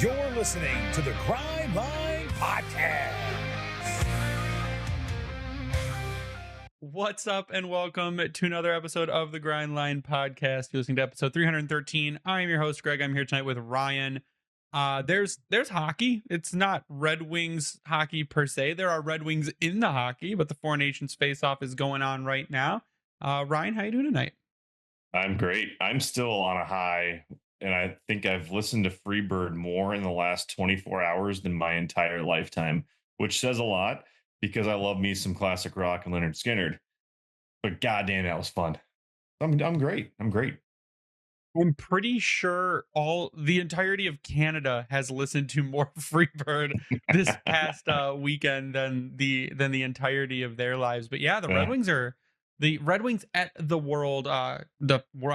You're listening to the Grind Line Podcast. What's up, and welcome to another episode of the Grind Line Podcast. You're listening to episode 313. I'm your host, Greg. I'm here tonight with Ryan. There's hockey. It's not Red Wings hockey per se. There are Red Wings in the hockey, but the Four Nations Faceoff is going on right now. Ryan, how you doing tonight? I'm great. I'm still on a high, and I think I've listened to Freebird more in the last 24 hours than my entire lifetime, which says a lot because I love me some classic rock and Leonard Skinner. But goddamn, that was fun. I'm great. I'm great. I'm pretty sure the entirety of Canada has listened to more Freebird this past weekend than the entirety of their lives. But yeah, the Red Wings are the Red Wings at the world. I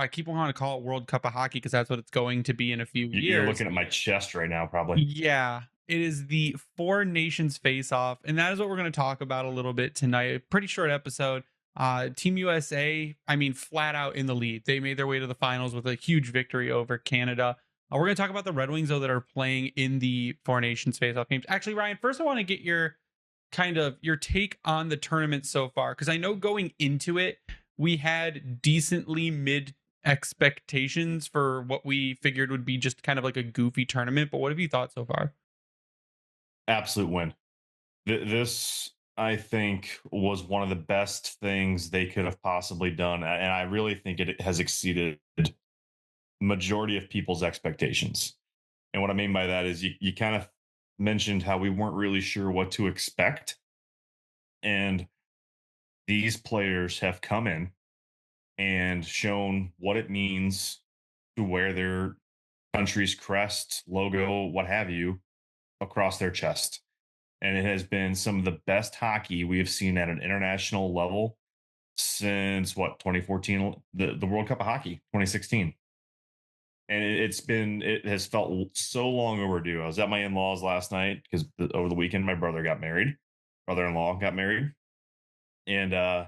keep wanting to call it World Cup of Hockey because that's what it's going to be in a few years. You're looking at my chest right now, probably. Yeah, it is the Four Nations Face-Off, and that is what we're going to talk about a little bit tonight. Pretty short episode. Team USA, flat out in the lead. They made their way to the finals with a huge victory over Canada. We're going to talk about the Red Wings, though, that are playing in the Four Nations Face-Off games. Actually, Ryan, first I want to get your take on the tournament so far, because I know going into it, we had decently mid expectations for what we figured would be just kind of like a goofy tournament. But what have you thought so far? Absolute win. This, I think, was one of the best things they could have possibly done. And I really think it has exceeded majority of people's expectations. And what I mean by that is you kind of mentioned how we weren't really sure what to expect. And these players have come in and shown what it means to wear their country's crest, logo, what have you, across their chest. And it has been some of the best hockey we have seen at an international level since 2014, the World Cup of Hockey, 2016. And it has felt so long overdue. I was at my in-laws last night because over the weekend my brother-in-law got married, and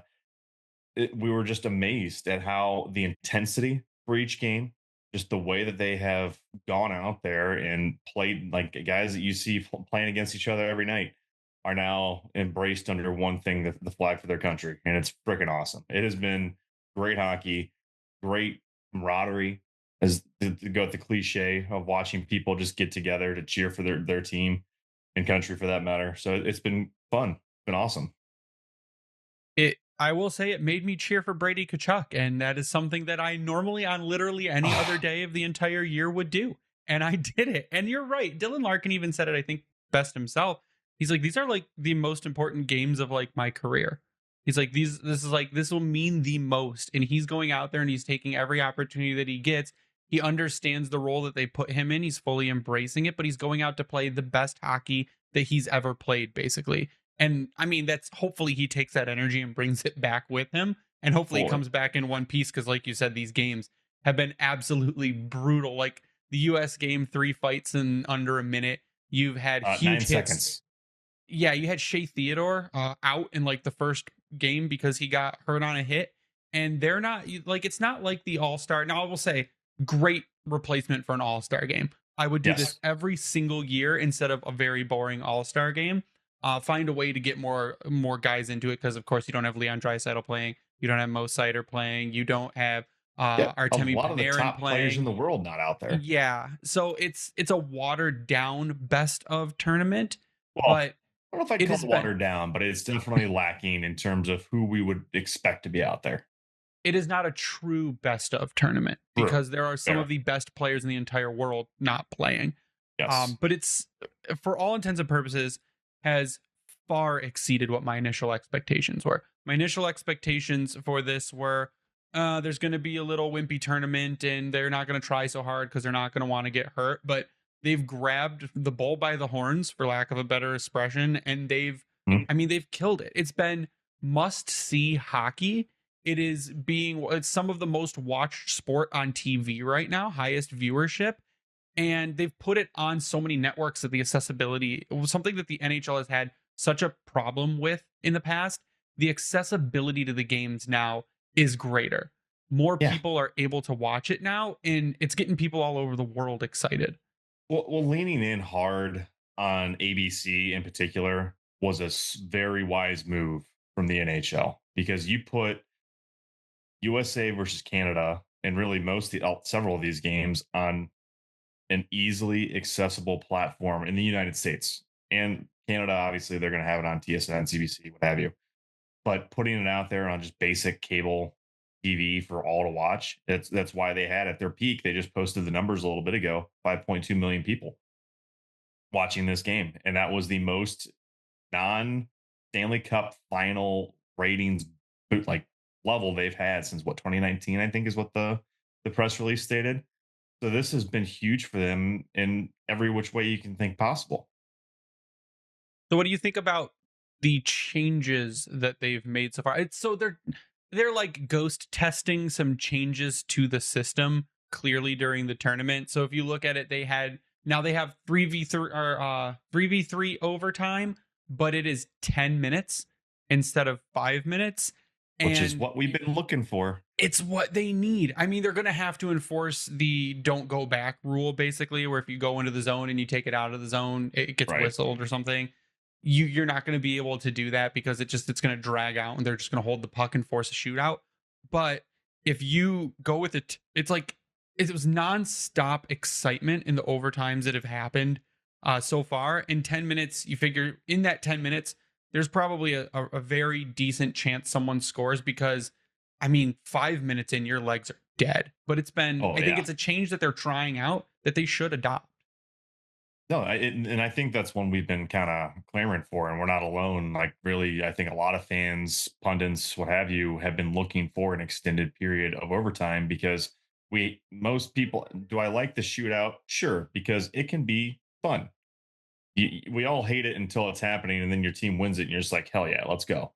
we were just amazed at how the intensity for each game, just the way that they have gone out there and played, like guys that you see playing against each other every night are now embraced under one thing, the flag for their country. And it's freaking awesome. It has been great hockey, great camaraderie, as to go with the cliche of watching people just get together to cheer for their team and country for that matter. So it's been fun. It's been awesome. I will say it made me cheer for Brady Tkachuk, and that is something that I normally on literally any other day of the entire year would do. And I did it. And you're right. Dylan Larkin even said it, I think, best himself. He's like, these are like the most important games of like my career. He's like, this will mean the most. And he's going out there and he's taking every opportunity that he gets. He understands the role that they put him in. He's fully embracing it, but he's going out to play the best hockey that he's ever played, basically. And that's hopefully he takes that energy and brings it back with him. And hopefully he comes back in one piece. Cause like you said, these games have been absolutely brutal. Like the US game, 3 fights in under a minute. You've had huge 9 hits. seconds. Yeah. You had Shea Theodore out in like the first game because he got hurt on a hit, and they're not like, it's not like the All-Star. Now I will say great replacement for an All-Star game. I would do this every single year instead of a very boring All-Star game. Find a way to get more guys into it, because of course you don't have Leon Draisaitl playing, you don't have Mo Seider playing, you don't have Artemi a lot of the top players in the world not out there. Yeah, so it's a watered down best of tournament. Well, but I don't know if I'd call it watered down, but it's definitely lacking in terms of who we would expect to be out there. It is not a true best of tournament because there are some of the best players in the entire world not playing. Yes. But it's, for all intents and purposes, has far exceeded what my initial expectations were. My initial expectations for this were there's going to be a little wimpy tournament and they're not going to try so hard because they're not going to want to get hurt. But they've grabbed the bull by the horns, for lack of a better expression, and they've killed it. It's been must-see hockey. It's some of the most watched sport on TV right now, highest viewership. And they've put it on so many networks that the accessibility was something that the NHL has had such a problem with in the past. The accessibility to the games now is greater. More people are able to watch it now, and it's getting people all over the world excited. Well, leaning in hard on ABC in particular was a very wise move from the NHL because you put USA versus Canada and really several of these games on an easily accessible platform in the United States and Canada. Obviously, they're going to have it on TSN, CBC, what have you. But putting it out there on just basic cable TV for all to watch, that's why they had at their peak. They just posted the numbers a little bit ago: 5.2 million people watching this game, and that was the most non Stanley Cup final ratings like level they've had since what 2019, I think is what the press release stated. So this has been huge for them in every which way you can think possible. So what do you think about the changes that they've made so far? They're like ghost testing some changes to the system clearly during the tournament. So if you look at it, they have 3v3 or 3v3 overtime, but it is 10 minutes instead of 5 minutes. Which is And what we've been looking for. it's what they need. I mean, they're going to have to enforce the don't go back rule, basically, where if you go into the zone and you take it out of the zone, it gets Right. whistled or something. You're not going to be able to do that because it's going to drag out and they're just going to hold the puck and force a shootout. But if you go with it, it's like it was nonstop excitement in the overtimes that have happened so far. In 10 minutes, you figure in that 10 minutes, there's probably a very decent chance someone scores because, I mean, 5 minutes in, your legs are dead. But Oh, I think yeah. it's a change that they're trying out that they should adopt. No, and I think that's one we've been kind of clamoring for, and we're not alone. Like, really, I think a lot of fans, pundits, what have you, have been looking for an extended period of overtime because most people, do I like the shootout? Sure, because it can be fun. We all hate it until it's happening, and then your team wins it, and you're just like, hell yeah, let's go.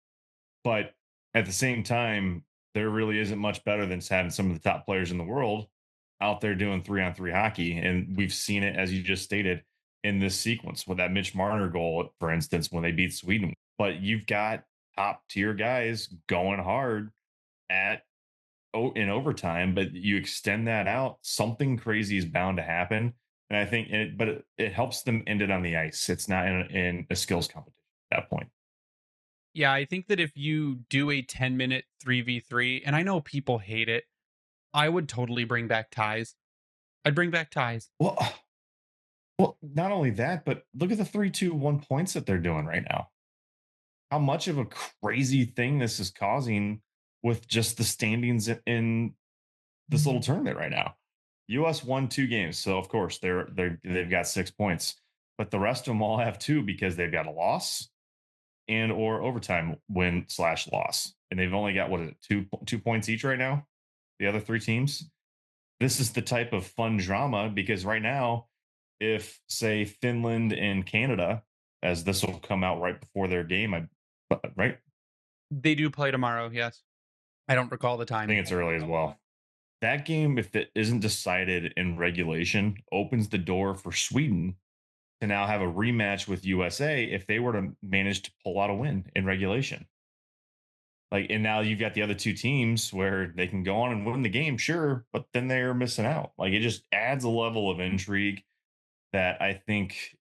But at the same time, there really isn't much better than having some of the top players in the world out there doing 3-on-3 hockey. And we've seen it, as you just stated, in this sequence with that Mitch Marner goal, for instance, when they beat Sweden. But you've got top tier guys going hard at in overtime, but you extend that out, something crazy is bound to happen. And I think it helps them end it on the ice. It's not in a skills competition at that point. Yeah, I think that if you do a 10-minute 3v3, and I know people hate it, I would totally bring back ties. I'd bring back ties. Well, well, not only that, but look at the 3-2-1 points that they're doing right now. How much of a crazy thing this is causing with just the standings in this little tournament right now. US won 2 games, so of course they've got 6 points, but the rest of them all have 2 because they've got a loss and or overtime win/loss, and they've only got, what is it, 2 points each right now. The other 3 teams. This is the type of fun drama because right now, if say Finland and Canada, as this will come out right before their game, right? They do play tomorrow, yes. I don't recall the I time. think it's early as well. That game, if it isn't decided in regulation, opens the door for Sweden to now have a rematch with USA if they were to manage to pull out a win in regulation. Like, and now you've got the other 2 teams where they can go on and win the game, sure, but then they're missing out. Like, it just adds a level of intrigue that I think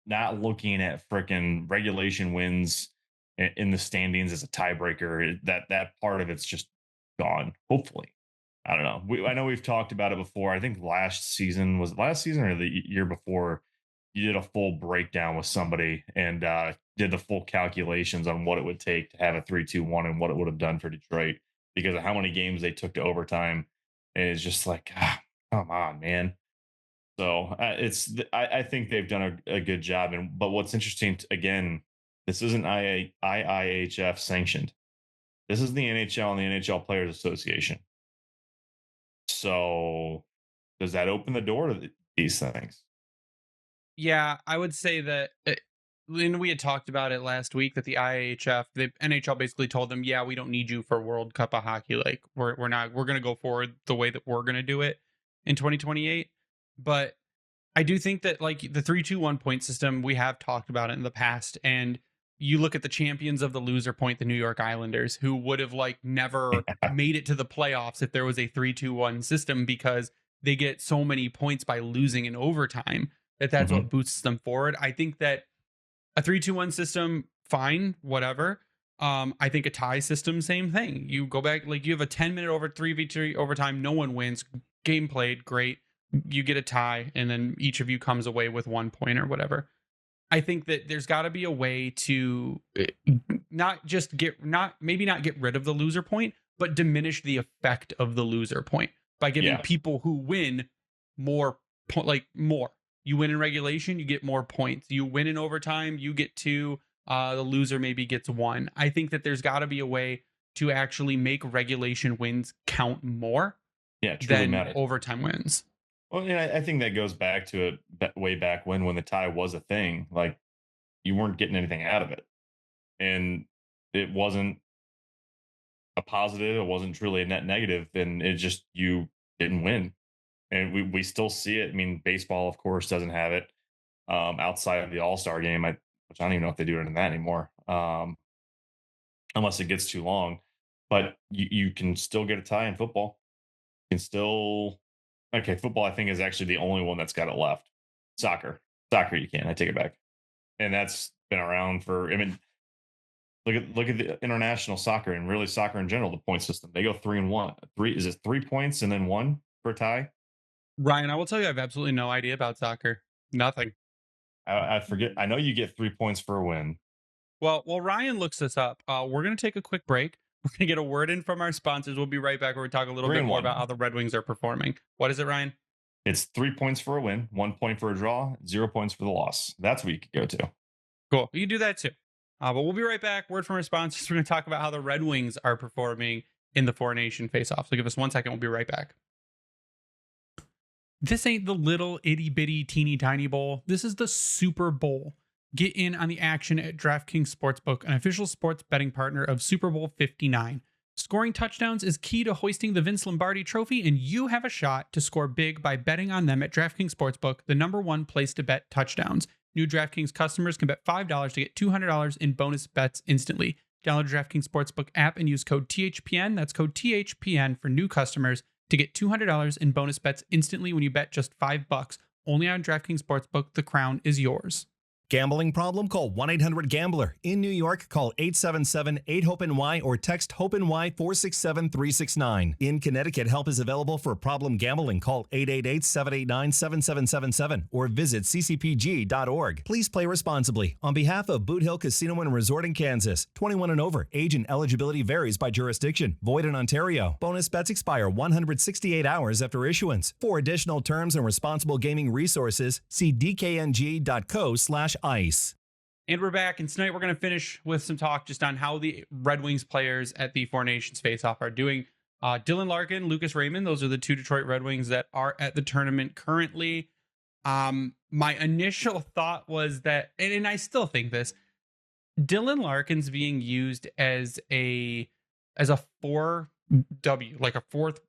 not looking at freaking regulation wins in the standings as a tiebreaker, that part of it's just gone. Hopefully, I don't know. I know we've talked about it before. I think last season, was it last season or the year before, you did a full breakdown with somebody and did the full calculations on what it would take to have a 3-2-1 and what it would have done for Detroit because of how many games they took to overtime. And it's just like, come on, man. So I think they've done a good job. But what's interesting, again, this isn't IIHF sanctioned. This is the NHL and the NHL Players Association. So does that open the door to these things? Yeah, I would say that, and we had talked about it last week that the IIHF, the NHL basically told them, yeah, we don't need you for World Cup of Hockey. Like we're going to go forward the way that we're going to do it in 2028. But I do think that like the 3-2-1 point system, we have talked about it in the past. And you look at the champions of the loser point, the New York Islanders, who would have like never made it to the playoffs if there was a 3-2-1 system because they get so many points by losing in overtime that's what boosts them forward. I think that a 3-2-1 system, fine, whatever. I think a tie system, same thing. You go back, like you have a 10-minute 3v3 overtime, no one wins. Game played, great. You get a tie, and then each of you comes away with 1 point or whatever. I think that there's got to be a way to not get rid of the loser point, but diminish the effect of the loser point by giving people who win more. You win in regulation, you get more points. You win in overtime, you get 2. The loser maybe gets 1. I think that there's got to be a way to actually make regulation wins count more than overtime wins. Well, yeah, I think that goes back to way back when the tie was a thing. Like, you weren't getting anything out of it, and it wasn't a positive. It wasn't truly a net negative, and it just you didn't win. And we still see it. I mean, baseball, of course, doesn't have it outside of the All-Star game, which I don't even know if they do it in that anymore, unless it gets too long. But you can still get a tie in football. You can still football, I think, is actually the only one that's got it left. Soccer, you can. I take it back, and that's been around for. I mean, look at the international soccer and really soccer in general. The point system, they go 3-1. Is it 3 points and then 1 for a tie? Ryan, I will tell you, I have absolutely no idea about soccer. Nothing. I forget. I know you get 3 points for a win. Well, while Ryan looks this up, we're going to take a quick break. We're going to get a word in from our sponsors. We'll be right back where we talk a little bit more about how the Red Wings are performing. What is it, Ryan? It's 3 points for a win, 1 point for a draw, 0 points for the loss. That's what you could go to. Cool. You can do that too. But we'll be right back. Word from our sponsors. We're going to talk about how the Red Wings are performing in the Four Nation Faceoff. So give us 1 second. We'll be right back. This ain't the little itty bitty teeny tiny bowl. This is the Super Bowl. Get in on the action at DraftKings Sportsbook, an official sports betting partner of Super Bowl 59. Scoring touchdowns is key to hoisting the Vince Lombardi trophy, and you have a shot to score big by betting on them at DraftKings Sportsbook, the #1 place to bet touchdowns. New DraftKings customers can bet $5 to get $200 in bonus bets instantly. Download the DraftKings Sportsbook app and use code THPN. That's code THPN for new customers to get $200 in bonus bets instantly when you bet just $5. Only on DraftKings Sportsbook. The crown is yours. Gambling problem? Call 1-800-GAMBLER. In New York, call 877-8-HOPE-NY or text HOPE-NY 467-369. In Connecticut, help is available for problem gambling. Call 888-789-7777 or visit ccpg.org. Please play responsibly. On behalf of Boot Hill Casino and Resort in Kansas, 21 and over. Age and eligibility varies by jurisdiction. Void in Ontario. Bonus bets expire 168 hours after issuance. For additional terms and responsible gaming resources, see dkng.co/ice. And we're back, and tonight we're going to finish with some talk just on how the Red Wings players at the Four Nations Faceoff are doing. Dylan Larkin, Lucas Raymond, those are the 2 Detroit Red Wings that are at the tournament currently. My initial thought was that, and I still think this, Dylan Larkin's being used as a 4W, like a fourth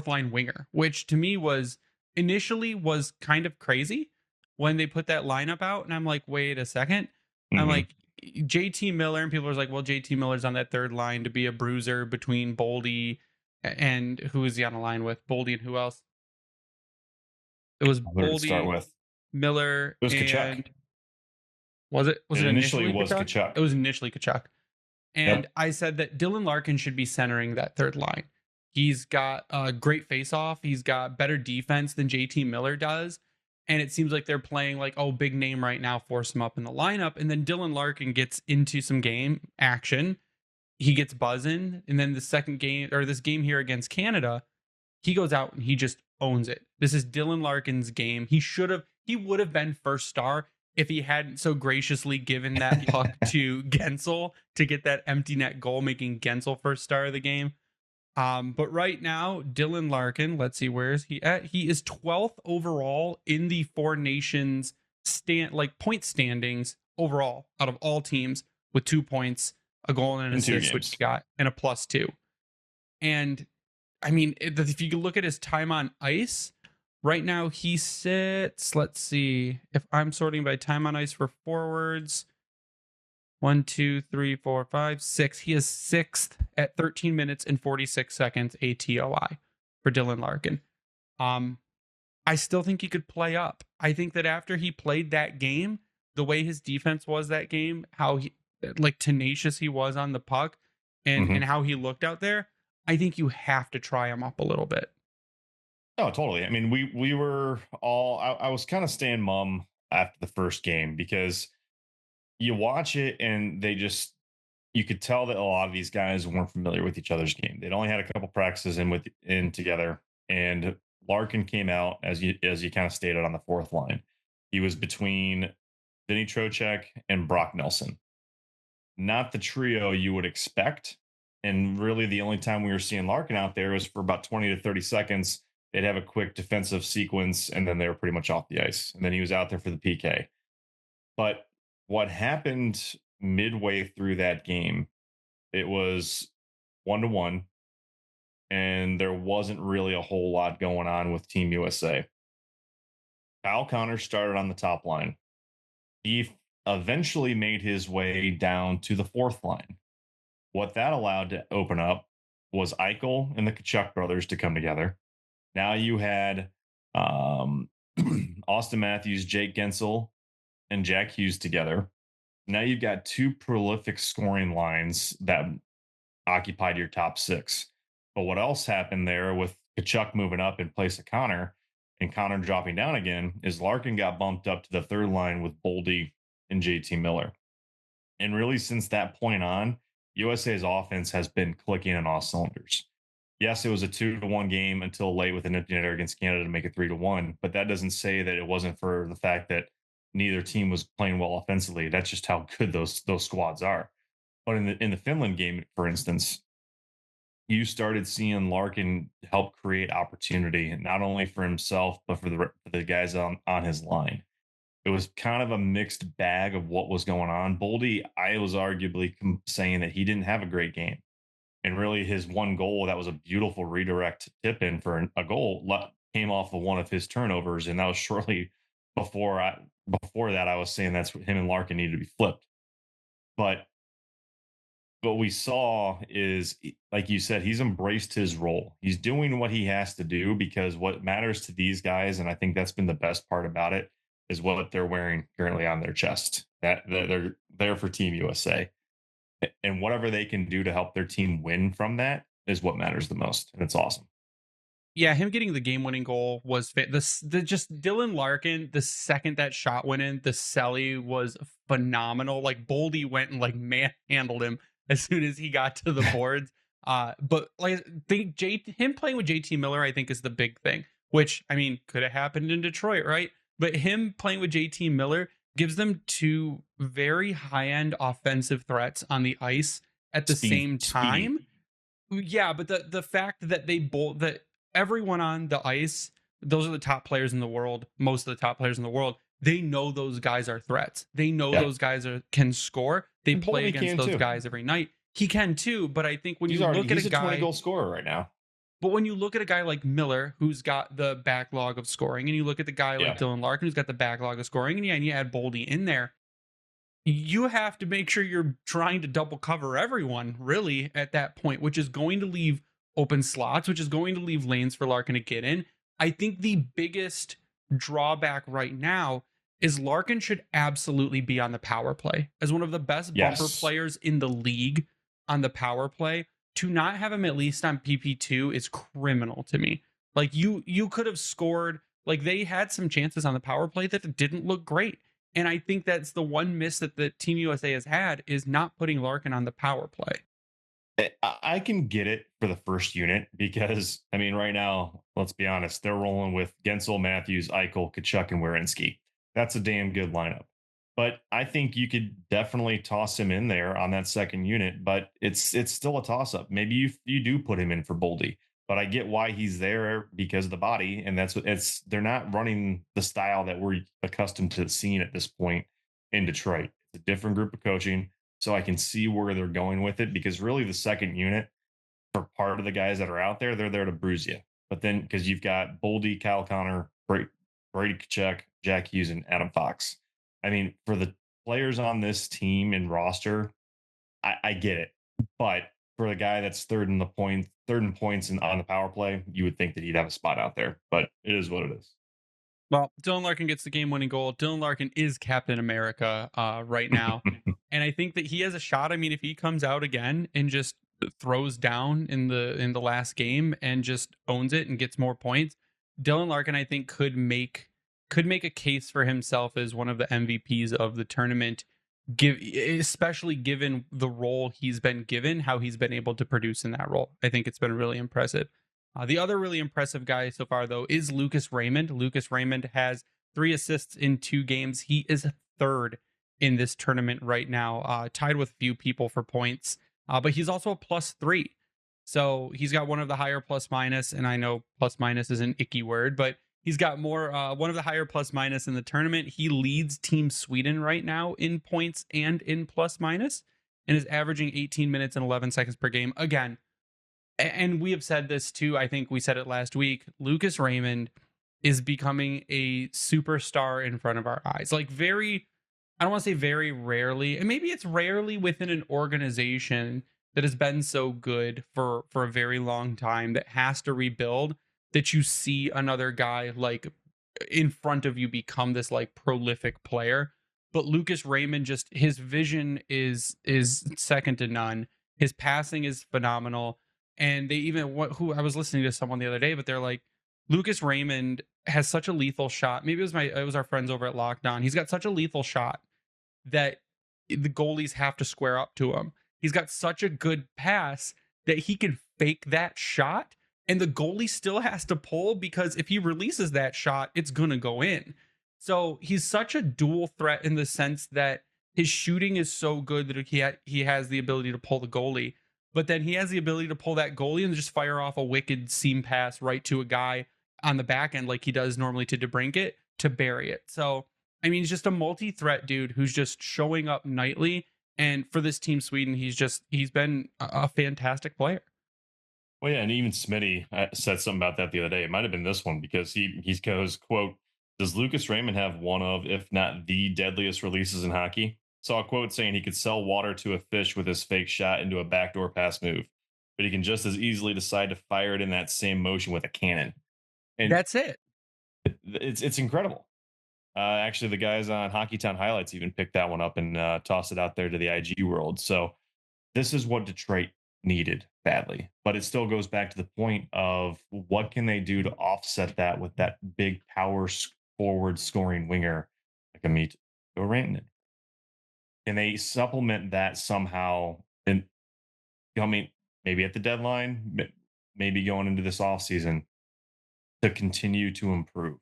line winger, which to me was initially kind of crazy when they put that lineup out, and I'm like, wait a second. I'm like, JT Miller, and people are like, well, JT Miller's on that third line to be a bruiser between Boldy and who is he on the line with? Boldy and who else? It was Boldy, Miller, it was and Tkachuk. Was it initially Tkachuk? It was initially Tkachuk. And I said that Dylan Larkin should be centering that third line. He's got a great face-off. He's got better defense than JT Miller does. And it seems like they're playing like, oh, big name right now, force him up in the lineup. And then Dylan Larkin gets into some game action. He gets buzzing. And then the second game, or this game here against Canada, he goes out and he just owns it. This is Dylan Larkin's game. He would have been first star if he hadn't so graciously given that puck to Gensel to get that empty net goal, making Gensel first star of the game. But right now, Dylan Larkin, let's see, where is he at? He is 12th overall in the Four Nations point standings overall out of all teams, with 2 points, a goal and an assist, which he got, and a +2. And I mean, if you look at his time on ice, right now he sits, let's see, if I'm sorting by time on ice for forwards, 1, 2, 3, 4, 5, 6. He is 6th at 13 minutes and 46 seconds ATOI for Dylan Larkin. I still think he could play up. I think that after he played that game, the way his defense was that game, how he like tenacious he was on the puck and Mhm. how he looked out there, I think you have to try him up a little bit. Oh, totally. I mean, we were all. I was kind of staying mum after the first game because you watch it and they just you could tell that a lot of these guys weren't familiar with each other's game. They'd only had a couple practices in together, and Larkin came out as you kind of stated on the fourth line. He was between Vinny Trocheck and Brock Nelson. Not the trio you would expect. And really, the only time we were seeing Larkin out there was for about 20 to 30 seconds. They'd have a quick defensive sequence, and then they were pretty much off the ice. And then he was out there for the PK. But what happened midway through that game, it was 1-1, and there wasn't really a whole lot going on with Team USA. Kyle Connor started on the top line. He eventually made his way down to the fourth line. What that allowed to open up was Eichel and the Kachuk brothers to come together. Now you had um, Austin Matthews, Jake Gensel, and Jack Hughes together. Now you've got two prolific scoring lines that occupied your top six. But what else happened there with Kachuk moving up in place of Connor and Connor dropping down again is Larkin got bumped up to the third line with Boldy and JT Miller. And really, since that point on, USA's offense has been clicking on all cylinders. Yes, it was a 2-1 game until late with an empty netter against Canada to make it 3-1, but that doesn't say that it wasn't for the fact that neither team was playing well offensively. That's just how good those squads are. But in the Finland game, for instance, you started seeing Larkin help create opportunity, not only for himself but for the guys on his line. It was kind of a mixed bag of what was going on. Boldy, I was arguably saying that he didn't have a great game. And really, his one goal that was a beautiful redirect tip in for a goal came off of one of his turnovers. And that was shortly before that, I was saying that's what him and Larkin needed to be flipped. But what we saw is, like you said, he's embraced his role. He's doing what he has to do because what matters to these guys, and I think that's been the best part about it, is what they're wearing currently on their chest. That they're there for Team USA, and whatever they can do to help their team win from that is what matters the most, and it's awesome. Yeah, him getting the game-winning goal was the just Dylan Larkin. The second that shot went in, the celly was phenomenal. Like Boldy went and like manhandled him as soon as he got to the boards. But like him playing with JT Miller, I think is the big thing. Which I mean, could have happened in Detroit, right? But him playing with JT Miller gives them two very high-end offensive threats on the ice at the same time. Yeah, but the fact that they both that everyone on the ice, those are the top players in the world, most of the top players in the world, they know those guys are threats. They know those guys can score. They And play Boldy against can those too. guys every night. He can too, but I think when He's you look at he's a a 20 guy, goal scorer right now. but when you look at a guy like Miller, who's got the backlog of scoring, and you look at the guy like Yeah. Dylan Larkin, who's got the backlog of scoring, and you add Boldy in there, you have to make sure you're trying to double cover everyone really at that point, which is going to leave open slots, which is going to leave lanes for Larkin to get in. I think the biggest drawback right now is Larkin should absolutely be on the power play as one of the best bumper players in the league on the power play. To not have him at least on PP2 is criminal to me. Like you could have scored, like they had some chances on the power play that didn't look great. And I think that's the one miss that the Team USA has had is not putting Larkin on the power play. I can get it for the first unit because, I mean, right now, let's be honest, they're rolling with Gensel, Matthews, Eichel, Kachuk, and Werenski. That's a damn good lineup. But I think you could definitely toss him in there on that second unit, but it's still a toss up. Maybe you do put him in for Boldy, but I get why he's there because of the body, and that's what it's. They're not running the style that we're accustomed to seeing at this point in Detroit. It's a different group of coaching, so I can see where they're going with it because really the second unit for part of the guys that are out there, they're there to bruise you. But then because you've got Boldy, Kyle Connor, Brady Kachuk, Jack Hughes, and Adam Fox. I mean, for the players on this team and roster, I get it. But for a guy that's third in points and on the power play, you would think that he'd have a spot out there. But it is what it is. Well, Dylan Larkin gets the game-winning goal. Dylan Larkin is Captain America right now, and I think that he has a shot. I mean, if he comes out again and just throws down in the last game and just owns it and gets more points, Dylan Larkin, I think, could make a case for himself as one of the MVPs of the tournament. Especially given the role he's been given, how he's been able to produce in that role. I think it's been really impressive. The other really impressive guy so far, though, is Lucas Raymond. Lucas Raymond has 3 assists in 2 games. He is third in this tournament right now, tied with a few people for points. But he's also a +3. So he's got one of the higher plus minus, and I know plus minus is an icky word, but he's got more one of the higher plus minus in the tournament. He leads Team Sweden right now in points and in plus minus, and is averaging 18 minutes and 11 seconds per game. Again, and we have said this too, I think we said it last week, Lucas Raymond is becoming a superstar in front of our eyes. Like I don't want to say very rarely, and maybe it's rarely within an organization that has been so good for a very long time that has to rebuild, that you see another guy like in front of you become this like prolific player. But Lucas Raymond, just his vision is second to none. His passing is phenomenal. And they even who I was listening to someone the other day, but they're like, Lucas Raymond has such a lethal shot. Maybe it was our friends over at Locked On. He's got such a lethal shot that the goalies have to square up to him. He's got such a good pass that he can fake that shot, and the goalie still has to pull, because if he releases that shot, it's gonna go in. So he's such a dual threat in the sense that his shooting is so good that he has the ability to pull the goalie, but then he has the ability to pull that goalie and just fire off a wicked seam pass right to a guy on the back end like he does normally to DeBrincat to bury it. So, I mean, he's just a multi-threat dude who's just showing up nightly. And for this Team Sweden, he's been a fantastic player. Well, yeah, and even Smitty said something about that the other day. It might have been this one, because he goes, quote, "Does Lucas Raymond have one of, if not the deadliest releases in hockey? Saw a quote saying he could sell water to a fish with his fake shot into a backdoor pass move, but he can just as easily decide to fire it in that same motion with a cannon." And that's it. It's incredible. Actually, the guys on Hockey Town Highlights even picked that one up and tossed it out there to the IG world. So this is what Detroit needed badly, but it still goes back to the point of what can they do to offset that with that big power forward scoring winger like Amit Raymond. And they supplement that somehow, and maybe at the deadline, maybe going into this offseason, to continue to improve.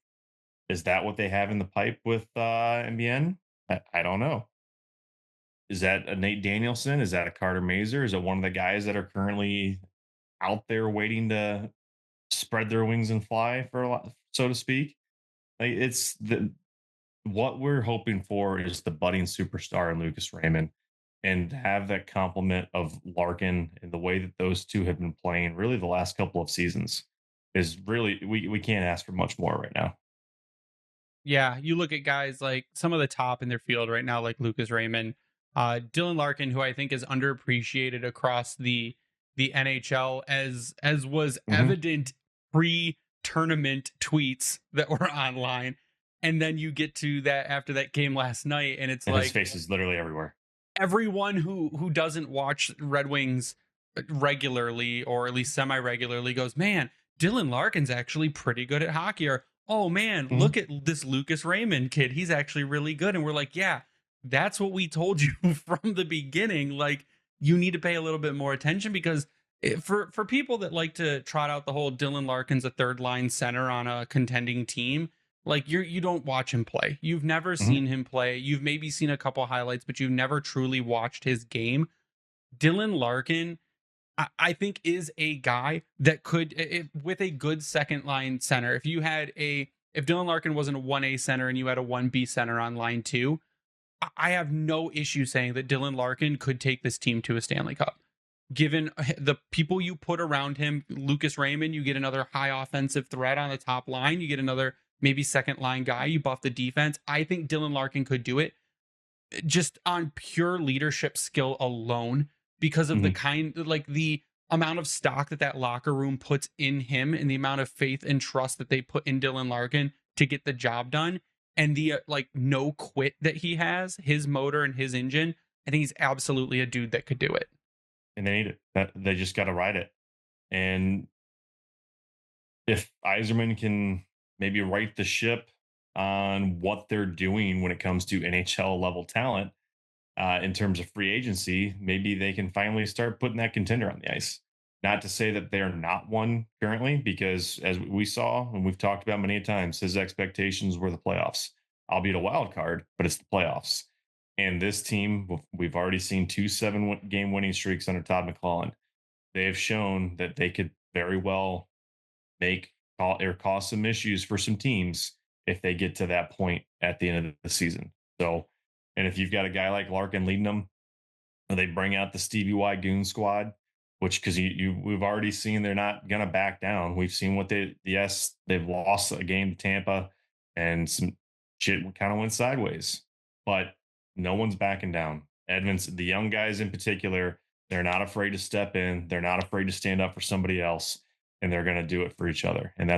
Is that what they have in the pipe with MBN? I don't know. Is that a Nate Danielson? Is that a Carter Mazer? Is it one of the guys that are currently out there waiting to spread their wings and fly, for a lot, so to speak? Like, it's what we're hoping for is the budding superstar in Lucas Raymond, and have that complement of Larkin and the way that those two have been playing really the last couple of seasons is really, we can't ask for much more right now. Yeah, you look at guys like some of the top in their field right now, like Lucas Raymond, Dylan Larkin, who I think is underappreciated across the NHL, as was evident pre-tournament tweets that were online. And then you get to that after that game last night, and it's like his face is literally everywhere. Everyone who doesn't watch Red Wings regularly, or at least semi-regularly, goes, "Man, Dylan Larkin's actually pretty good at hockey," or, "Oh man, look at this Lucas Raymond kid. He's actually really good." And we're like, yeah, that's what we told you from the beginning. Like, you need to pay a little bit more attention, because for people that like to trot out the whole Dylan Larkin's a third line center on a contending team, like, you don't watch him play. You've never seen him play. You've maybe seen a couple highlights, but you've never truly watched his game. Dylan Larkin, I think, is a guy that could, with a good second line center, if Dylan Larkin wasn't a 1A center and you had a 1B center on line 2, I have no issue saying that Dylan Larkin could take this team to a Stanley Cup. Given the people you put around him, Lucas Raymond, you get another high offensive threat on the top line. You get another maybe second line guy. You buff the defense. I think Dylan Larkin could do it just on pure leadership skill alone, because of the amount of stock that locker room puts in him, and the amount of faith and trust that they put in Dylan Larkin to get the job done. And the like no quit that he has, his motor and his engine, I think he's absolutely a dude that could do it. And they need it. They just got to ride it. And if Iserman can maybe right the ship on what they're doing when it comes to NHL level talent in terms of free agency, maybe they can finally start putting that contender on the ice. Not to say that they're not one currently, because as we saw and we've talked about many times, his expectations were the playoffs, albeit a wild card, but it's the playoffs. And this team, we've already seen 2 7-game winning streaks under Todd McClellan. They have shown that they could very well make or cause some issues for some teams if they get to that point at the end of the season. So, and if you've got a guy like Larkin leading them, or they bring out the Stevie Y Goon squad, which because we've already seen they're not gonna back down. We've seen what they've lost a game to Tampa, and some shit kind of went sideways, but no one's backing down. Edmonton, the young guys in particular, they're not afraid to step in. They're not afraid to stand up for somebody else, and they're going to do it for each other. And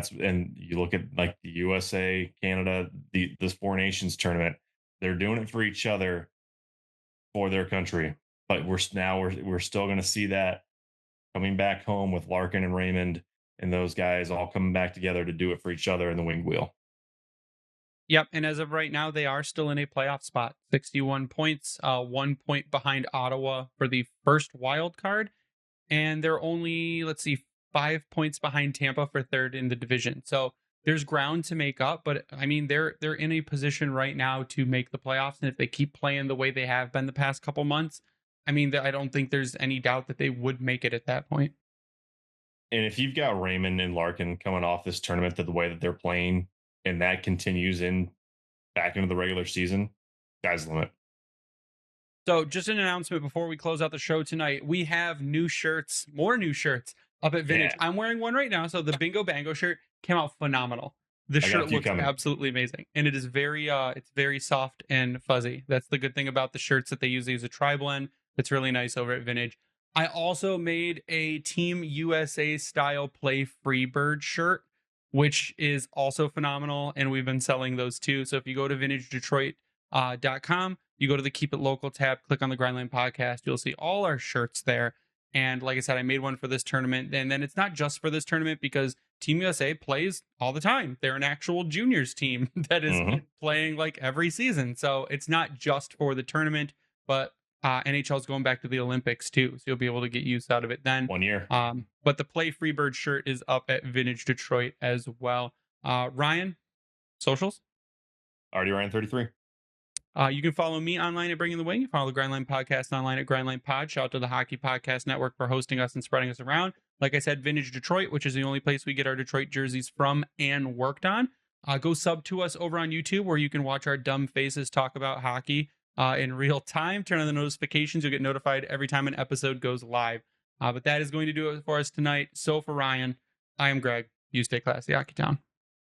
you look at like the USA, Canada, this Four Nations tournament, they're doing it for each other, for their country. But we're still going to see that coming back home with Larkin and Raymond and those guys all coming back together to do it for each other in the winged wheel. Yep, and as of right now, they are still in a playoff spot. 61 points, 1 point behind Ottawa for the first wild card, and they're only 5 points behind Tampa for third in the division. So there's ground to make up, but I mean they're in a position right now to make the playoffs, and if they keep playing the way they have been the past couple months, I mean I don't think there's any doubt that they would make it at that point. And if you've got Raymond and Larkin coming off this tournament the way that they're playing, and that continues back into the regular season, sky's the limit. So just an announcement before we close out the show tonight. We have more new shirts up at Vintage. Yeah. I'm wearing one right now. So the Bingo Bango shirt came out phenomenal. The shirt looks absolutely amazing. And it is it's very soft and fuzzy. That's the good thing about the shirts that they use. They use a tri-blend. That's really nice over at Vintage. I also made a Team USA style Play Freebird shirt, which is also phenomenal, and we've been selling those too. So if you go to vintagedetroit.com, you go to the Keep It Local tab, click on the Grindline Podcast, you'll see all our shirts there. And like I said, I made one for this tournament, and then it's not just for this tournament because Team USA plays all the time. They're an actual juniors team that is playing like every season. So it's not just for the tournament, but NHL is going back to the Olympics too, so you'll be able to get use out of it then. 1 year. But the Play Freebird shirt is up at Vintage Detroit as well. Ryan, socials? Already Ryan 33. You can follow me online at Bringing the Wing. You follow the Grindline Podcast online at Grindline Pod. Shout out to the Hockey Podcast Network for hosting us and spreading us around. Like I said, Vintage Detroit, which is the only place we get our Detroit jerseys from and worked on. Go sub to us over on YouTube, where you can watch our dumb faces talk about hockey in real time. Turn on the notifications. You'll get notified every time an episode goes live. But that is going to do it for us tonight. So for Ryan, I am Greg. You stay classy, Hockey Town.